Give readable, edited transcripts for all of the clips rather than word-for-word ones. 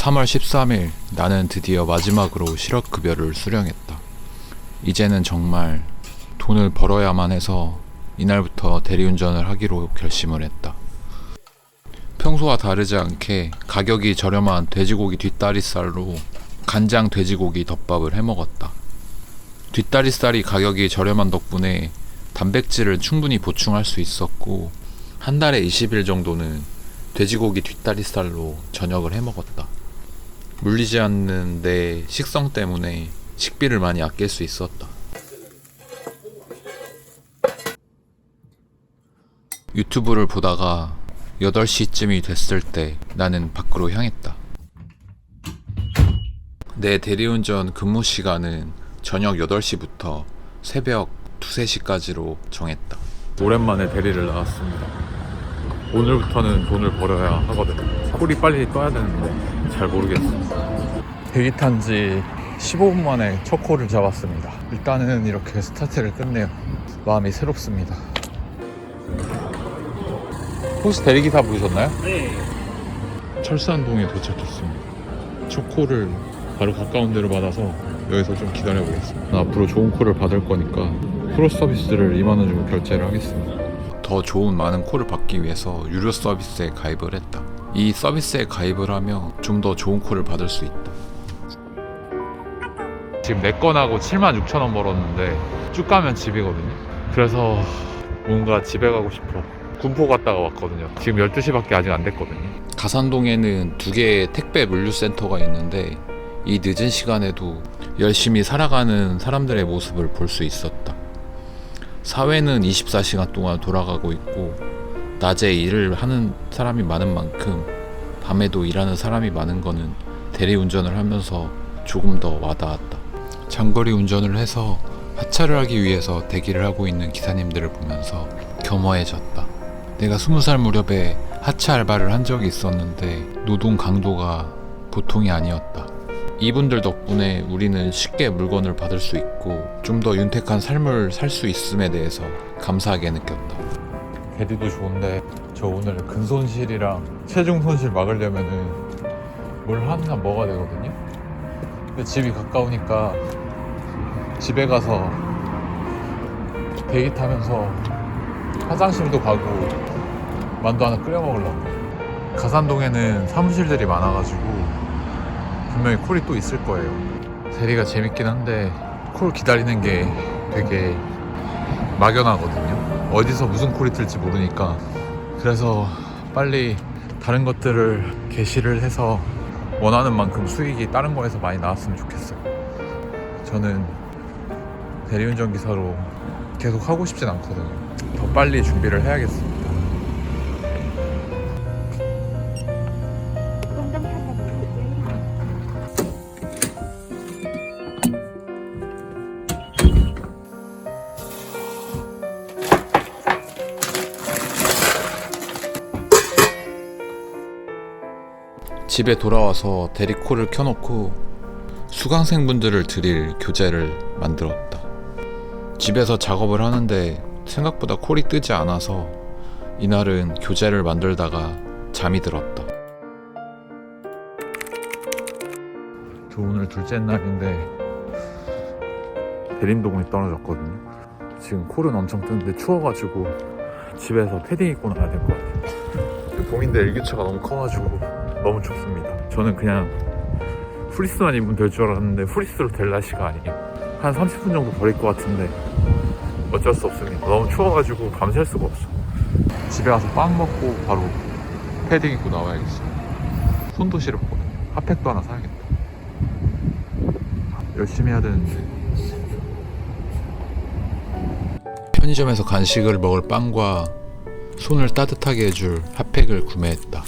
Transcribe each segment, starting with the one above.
3월 13일 나는 드디어 마지막으로 실업급여를 수령했다. 이제는 정말 돈을 벌어야만 해서 이날부터 대리운전을 하기로 결심을 했다. 평소와 다르지 않게 가격이 저렴한 돼지고기 뒷다리살로 간장 돼지고기 덮밥을 해먹었다. 뒷다리살이 가격이 저렴한 덕분에 단백질을 충분히 보충할 수 있었고 한 달에 20일 정도는 돼지고기 뒷다리살로 저녁을 해먹었다. 물리지 않는 내 식성 때문에 식비를 많이 아낄 수 있었다. 유튜브를 보다가 8시쯤이 됐을 때 나는 밖으로 향했다. 내 대리운전 근무 시간은 저녁 8시부터 새벽 2, 3시까지로 정했다. 오랜만에 대리를 나왔습니다. 오늘부터는 돈을 벌어야 하거든. 콜이 빨리 떠야 되는데 잘 모르겠어. 대기 탄 지 15분 만에 첫 콜을 잡았습니다. 일단은 이렇게 스타트를 끝내요. 마음이 새롭습니다. 혹시 대리기사 부르셨나요? 네. 철산동에 도착했습니다. 첫 콜을 바로 가까운 데로 받아서 여기서 좀 기다려보겠습니다. 앞으로 좋은 콜을 받을 거니까 프로 서비스를 2만 원 주고 결제를 하겠습니다. 더 좋은 많은 콜을 받기 위해서 유료 서비스에 가입을 했다. 이 서비스에 가입을 하면 좀 더 좋은 콜을 받을 수 있다. 지금 4건하고 76,000원 벌었는데 쭉 가면 집이거든요. 그래서 뭔가 집에 가고 싶어. 군포 갔다가 왔거든요. 지금 12시밖에 아직 안 됐거든요. 가산동에는 2개의 택배 물류센터가 있는데 이 늦은 시간에도 열심히 살아가는 사람들의 모습을 볼 수 있었다. 사회는 24시간 동안 돌아가고 있고 낮에 일을 하는 사람이 많은 만큼 밤에도 일하는 사람이 많은 거는 대리운전을 하면서 조금 더 와닿았다. 장거리 운전을 해서 하차를 하기 위해서 대기를 하고 있는 기사님들을 보면서 겸허해졌다. 내가 20살 무렵에 하차 알바를 한 적이 있었는데 노동 강도가 보통이 아니었다. 이분들 덕분에 우리는 쉽게 물건을 받을 수 있고 좀 더 윤택한 삶을 살 수 있음에 대해서 감사하게 느꼈다. 대리도 좋은데 저 오늘 근손실이랑 체중 손실 막으려면은 뭘 하나 먹어야 되거든요. 근데 집이 가까우니까 집에 가서 대기 타면서 화장실도 가고 만두 하나 끓여 먹으려고. 가산동에는 사무실들이 많아가지고 분명히 콜이 또 있을 거예요. 대리가 재밌긴 한데 콜 기다리는 게 되게 막연하거든요. 어디서 무슨 콜이 뜰지 모르니까. 그래서 빨리 다른 것들을 게시를 해서 원하는 만큼 수익이 다른 거에서 많이 나왔으면 좋겠어요. 저는 대리운전 기사로 계속 하고 싶진 않거든요. 더 빨리 준비를 해야겠습니다. 집에 돌아와서 대리콜을 켜놓고 수강생분들을 드릴 교재를 만들었다. 집에서 작업을 하는데 생각보다 콜이 뜨지 않아서 이날은 교재를 만들다가 잠이 들었다. 저 오늘 둘째 날인데 대림동이 떨어졌거든요. 지금 콜은 엄청 뜨는데 추워가지고 집에서 패딩 입고 나가야 될 것 같아요. 봄인데 일교차가 너무 커가지고 너무 춥습니다. 저는 그냥 프리스만 입으면 될 줄 알았는데 프리스로 될 날씨가 아니에요. 한 30분 정도 걸릴 것 같은데 어쩔 수 없습니다. 너무 추워가지고 밤샐 수가 없어. 집에 가서 빵 먹고 바로 패딩 입고 나와야겠어. 손도 시렵거든요. 핫팩도 하나 사야겠다. 열심히 해야 되는데. 편의점에서 간식을 먹을 빵과 손을 따뜻하게 해줄 핫팩을 구매했다.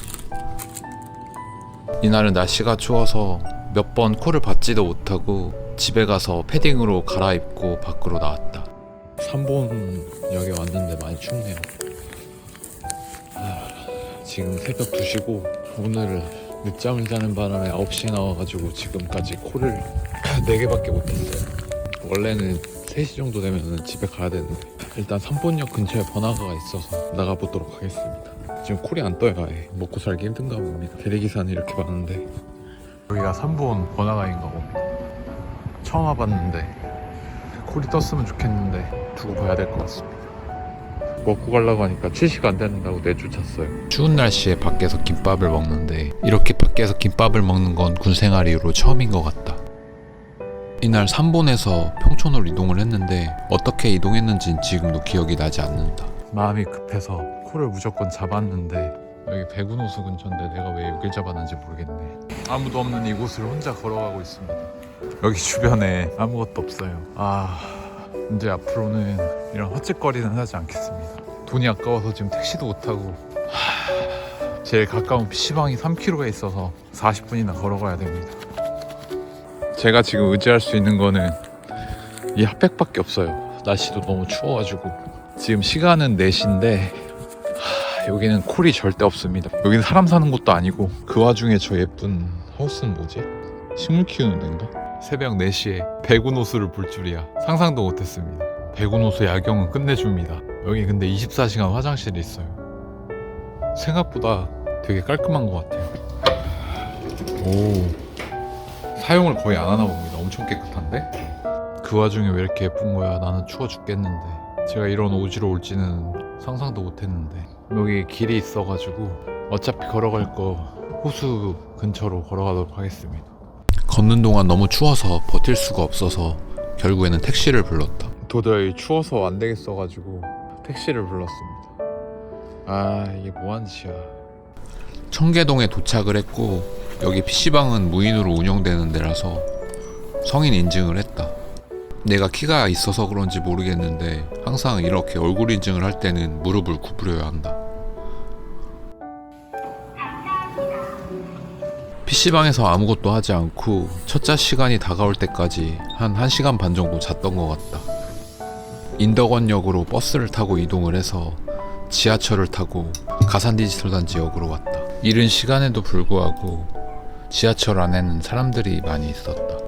이날은 날씨가 추워서 몇 번 콜을 받지도 못하고 집에 가서 패딩으로 갈아입고 밖으로 나왔다. 3본역에 왔는데 많이 춥네요. 지금 새벽 2시고 오늘 늦잠을 자는 바람에 9시에 나와가지고 지금까지 콜을 4개밖에 못했어요. 원래는 3시 정도 되면 집에 가야 되는데 일단 3본역 근처에 번화가가 있어서 나가보도록 하겠습니다. 지금 콜이 안 떠요. 아예 먹고 살기 힘든가 봅니다. 대리기사는 이렇게 많은데 여기가 3번 번화가인가 봅니다. 처음 와봤는데 콜이 떴으면 좋겠는데 두고 봐야 될 것 같습니다. 먹고 가려고 하니까 7시가 안 된다고 내쫓았어요. 추운 날씨에 밖에서 김밥을 먹는데 이렇게 밖에서 김밥을 먹는 건 군생활 이후로 처음인 것 같다. 이날 3본에서 평촌으로 이동을 했는데 어떻게 이동했는진 지금도 기억이 나지 않는다. 마음이 급해서 콜을 무조건 잡았는데 여기 백운호수 근처인데 내가 왜 여길 잡았는지 모르겠네. 아무도 없는 이곳을 혼자 걸어가고 있습니다. 여기 주변에 아무것도 없어요. 이제 앞으로는 이런 헛짓거리는 하지 않겠습니다. 돈이 아까워서 지금 택시도 못 타고 제일 가까운 PC방이 3km에 있어서 40분이나 걸어가야 됩니다. 제가 지금 의지할 수 있는 거는 이 핫팩밖에 없어요. 날씨도 너무 추워가지고. 지금 시간은 4시인데 여기는 콜이 절대 없습니다. 여기는 사람 사는 곳도 아니고 그 와중에 저 예쁜 하우스는 뭐지? 식물 키우는 데인가? 새벽 4시에 백운호수를 볼 줄이야. 상상도 못했습니다. 백운호수 야경은 끝내줍니다. 여기 근데 24시간 화장실이 있어요. 생각보다 되게 깔끔한 것 같아요. 오, 사용을 거의 안 하나 봅니다. 엄청 깨끗한데? 그 와중에 왜 이렇게 예쁜 거야? 나는 추워 죽겠는데. 제가 이런 오지로 올지는 상상도 못했는데. 여기 길이 있어가지고 어차피 걸어갈 거 호수 근처로 걸어가도록 하겠습니다. 걷는 동안 너무 추워서 버틸 수가 없어서 결국에는 택시를 불렀다. 도저히 추워서 안 되겠어가지고 택시를 불렀습니다. 이게 뭐하는 짓이야. 청계동에 도착을 했고 여기 PC방은 무인으로 운영되는 데라서 성인 인증을 했다. 내가 키가 있어서 그런지 모르겠는데 항상 이렇게 얼굴 인증을 할 때는 무릎을 구부려야 한다. PC방에서 아무것도 하지 않고 첫차 시간이 다가올 때까지 한 1시간 반 정도 잤던 것 같다. 인덕원역으로 버스를 타고 이동을 해서 지하철을 타고 가산디지털단지역으로 왔다. 이른 시간에도 불구하고 지하철 안에는 사람들이 많이 있었다.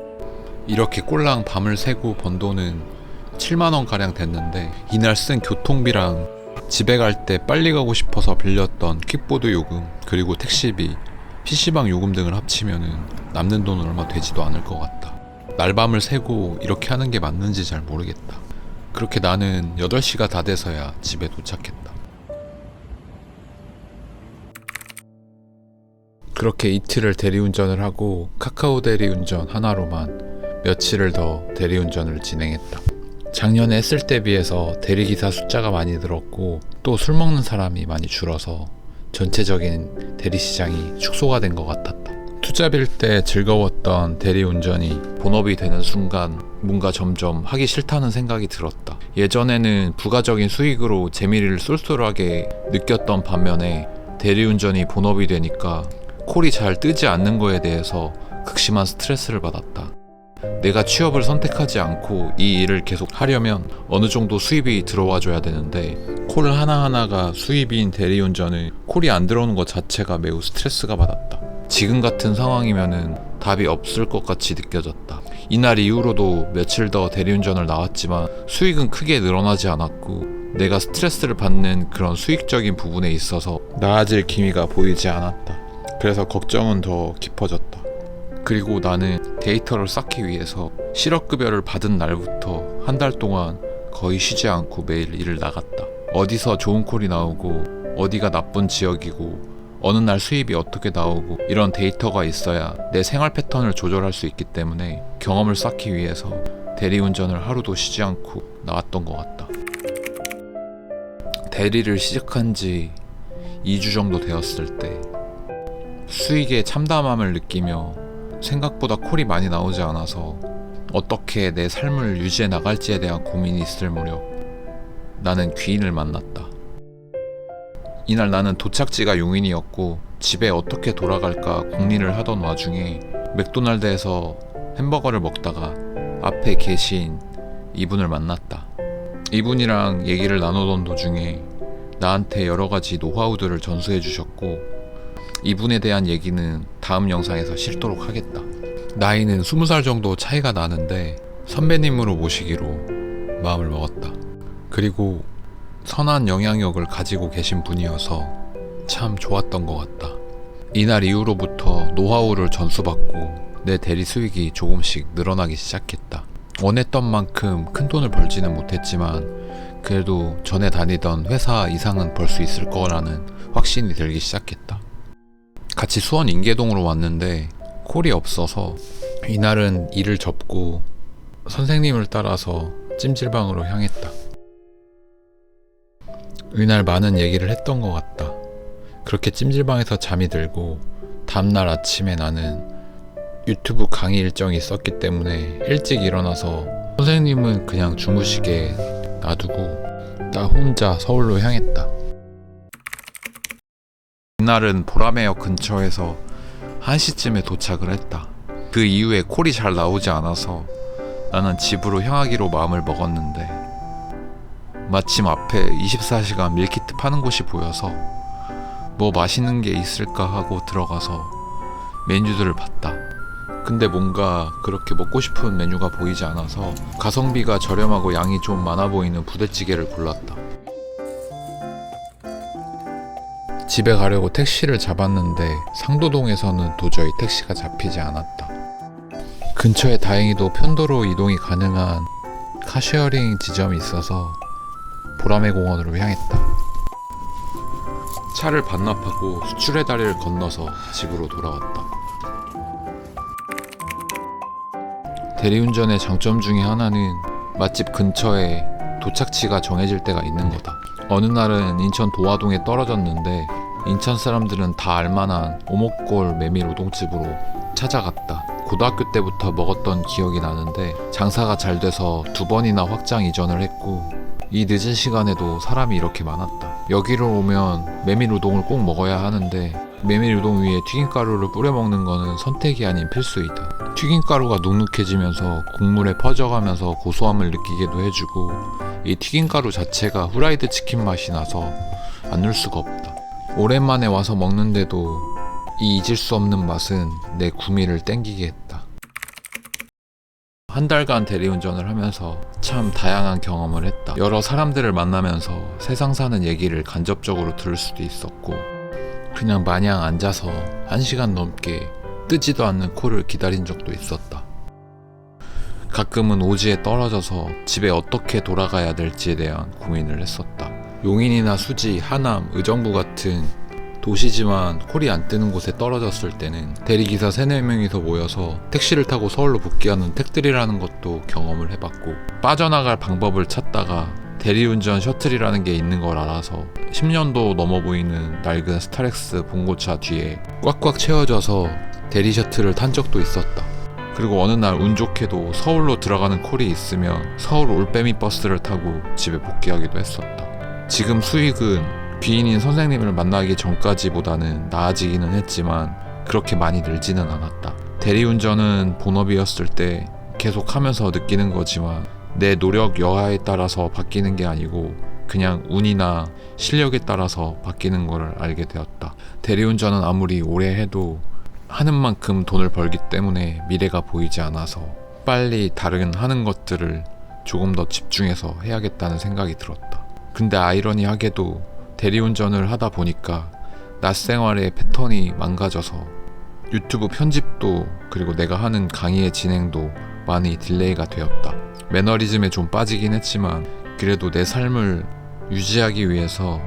이렇게 꼴랑 밤을 새고 번 돈은 7만원 가량 됐는데 이날 쓴 교통비랑 집에 갈 때 빨리 가고 싶어서 빌렸던 킥보드 요금 그리고 택시비, PC방 요금 등을 합치면은 남는 돈은 얼마 되지도 않을 것 같다. 날밤을 새고 이렇게 하는 게 맞는지 잘 모르겠다. 그렇게 나는 8시가 다 돼서야 집에 도착했다. 그렇게 이틀을 대리운전을 하고 카카오 대리운전 하나로만 며칠을 더 대리운전을 진행했다. 작년에 했을 때 비해서 대리기사 숫자가 많이 늘었고 또 술 먹는 사람이 많이 줄어서 전체적인 대리시장이 축소가 된 것 같았다. 투잡일 때 즐거웠던 대리운전이 본업이 되는 순간 뭔가 점점 하기 싫다는 생각이 들었다. 예전에는 부가적인 수익으로 재미를 쏠쏠하게 느꼈던 반면에 대리운전이 본업이 되니까 콜이 잘 뜨지 않는 거에 대해서 극심한 스트레스를 받았다. 내가 취업을 선택하지 않고 이 일을 계속 하려면 어느 정도 수입이 들어와줘야 되는데 콜 하나하나가 수입인 대리운전은 콜이 안 들어오는 것 자체가 매우 스트레스가 받았다. 지금 같은 상황이면은 답이 없을 것 같이 느껴졌다. 이날 이후로도 며칠 더 대리운전을 나왔지만 수익은 크게 늘어나지 않았고 내가 스트레스를 받는 그런 수익적인 부분에 있어서 나아질 기미가 보이지 않았다. 그래서 걱정은 더 깊어졌다. 그리고 나는 데이터를 쌓기 위해서 실업급여를 받은 날부터 한 달 동안 거의 쉬지 않고 매일 일을 나갔다. 어디서 좋은 콜이 나오고 어디가 나쁜 지역이고 어느 날 수입이 어떻게 나오고 이런 데이터가 있어야 내 생활 패턴을 조절할 수 있기 때문에 경험을 쌓기 위해서 대리운전을 하루도 쉬지 않고 나왔던 것 같다. 대리를 시작한 지 2주 정도 되었을 때 수익의 참담함을 느끼며 생각보다 콜이 많이 나오지 않아서 어떻게 내 삶을 유지해 나갈지에 대한 고민이 있을 무렵 나는 귀인을 만났다. 이날 나는 도착지가 용인이었고 집에 어떻게 돌아갈까 고민을 하던 와중에 맥도날드에서 햄버거를 먹다가 앞에 계신 이분을 만났다. 이분이랑 얘기를 나누던 도중에 나한테 여러 가지 노하우들을 전수해 주셨고 이분에 대한 얘기는 다음 영상에서 싣도록 하겠다. 나이는 20살 정도 차이가 나는데 선배님으로 모시기로 마음을 먹었다. 그리고 선한 영향력을 가지고 계신 분이어서 참 좋았던 것 같다. 이날 이후로부터 노하우를 전수받고 내 대리 수익이 조금씩 늘어나기 시작했다. 원했던 만큼 큰 돈을 벌지는 못했지만 그래도 전에 다니던 회사 이상은 벌 수 있을 거라는 확신이 들기 시작했다. 같이 수원 인계동으로 왔는데 콜이 없어서 이날은 일을 접고 선생님을 따라서 찜질방으로 향했다. 이날 많은 얘기를 했던 것 같다. 그렇게 찜질방에서 잠이 들고 다음날 아침에 나는 유튜브 강의 일정이 있었기 때문에 일찍 일어나서 선생님은 그냥 주무시게 놔두고 나 혼자 서울로 향했다. 이날은 보라매역 근처에서 1시쯤에 도착을 했다. 그 이후에 콜이 잘 나오지 않아서 나는 집으로 향하기로 마음을 먹었는데 마침 앞에 24시간 밀키트 파는 곳이 보여서 뭐 맛있는 게 있을까 하고 들어가서 메뉴들을 봤다. 근데 뭔가 그렇게 먹고 싶은 메뉴가 보이지 않아서 가성비가 저렴하고 양이 좀 많아 보이는 부대찌개를 골랐다. 집에 가려고 택시를 잡았는데 상도동에서는 도저히 택시가 잡히지 않았다. 근처에 다행히도 편도로 이동이 가능한 카쉐어링 지점이 있어서 보라매 공원으로 향했다. 차를 반납하고 수출의 다리를 건너서 집으로 돌아왔다. 대리운전의 장점 중에 하나는 맛집 근처에 도착지가 정해질 때가 있는 거다. 어느 날은 인천 도화동에 떨어졌는데 인천 사람들은 다 알만한 오목골 메밀우동집으로 찾아갔다. 고등학교 때부터 먹었던 기억이 나는데 장사가 잘 돼서 2번이나 확장 이전을 했고 이 늦은 시간에도 사람이 이렇게 많았다. 여기로 오면 메밀우동을 꼭 먹어야 하는데 메밀우동 위에 튀김가루를 뿌려 먹는 거는 선택이 아닌 필수이다. 튀김가루가 눅눅해지면서 국물에 퍼져가면서 고소함을 느끼게도 해주고 이 튀김가루 자체가 후라이드 치킨 맛이 나서 안 넣을 수가 없다. 오랜만에 와서 먹는데도 이 잊을 수 없는 맛은 내 구미를 땡기게 했다. 한 달간 대리운전을 하면서 참 다양한 경험을 했다. 여러 사람들을 만나면서 세상 사는 얘기를 간접적으로 들을 수도 있었고 그냥 마냥 앉아서 1시간 넘게 뜨지도 않는 콜을 기다린 적도 있었다. 가끔은 오지에 떨어져서 집에 어떻게 돌아가야 될지에 대한 고민을 했었다. 용인이나 수지, 하남, 의정부 같은 도시지만 콜이 안 뜨는 곳에 떨어졌을 때는 대리기사 3-4명이서 모여서 택시를 타고 서울로 복귀하는 택들이라는 것도 경험을 해봤고 빠져나갈 방법을 찾다가 대리운전 셔틀이라는 게 있는 걸 알아서 10년도 넘어 보이는 낡은 스타렉스 봉고차 뒤에 꽉꽉 채워져서 대리 셔틀을 탄 적도 있었다. 그리고 어느 날 운 좋게도 서울로 들어가는 콜이 있으면 서울 올빼미 버스를 타고 집에 복귀하기도 했었다. 지금 수익은 귀인인 선생님을 만나기 전까지보다는 나아지기는 했지만 그렇게 많이 늘지는 않았다. 대리운전은 본업이었을 때 계속 하면서 느끼는 거지만 내 노력 여하에 따라서 바뀌는 게 아니고 그냥 운이나 실력에 따라서 바뀌는 걸 알게 되었다. 대리운전은 아무리 오래 해도 하는 만큼 돈을 벌기 때문에 미래가 보이지 않아서 빨리 다른 하는 것들을 조금 더 집중해서 해야겠다는 생각이 들었다. 근데 아이러니하게도 대리운전을 하다 보니까 낮 생활의 패턴이 망가져서 유튜브 편집도 그리고 내가 하는 강의의 진행도 많이 딜레이가 되었다. 매너리즘에 좀 빠지긴 했지만 그래도 내 삶을 유지하기 위해서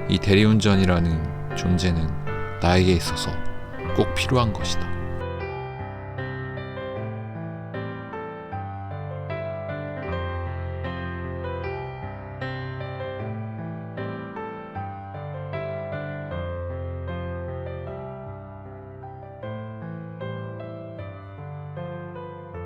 이 대리운전이라는 존재는 나에게 있어서 꼭 필요한 것이다.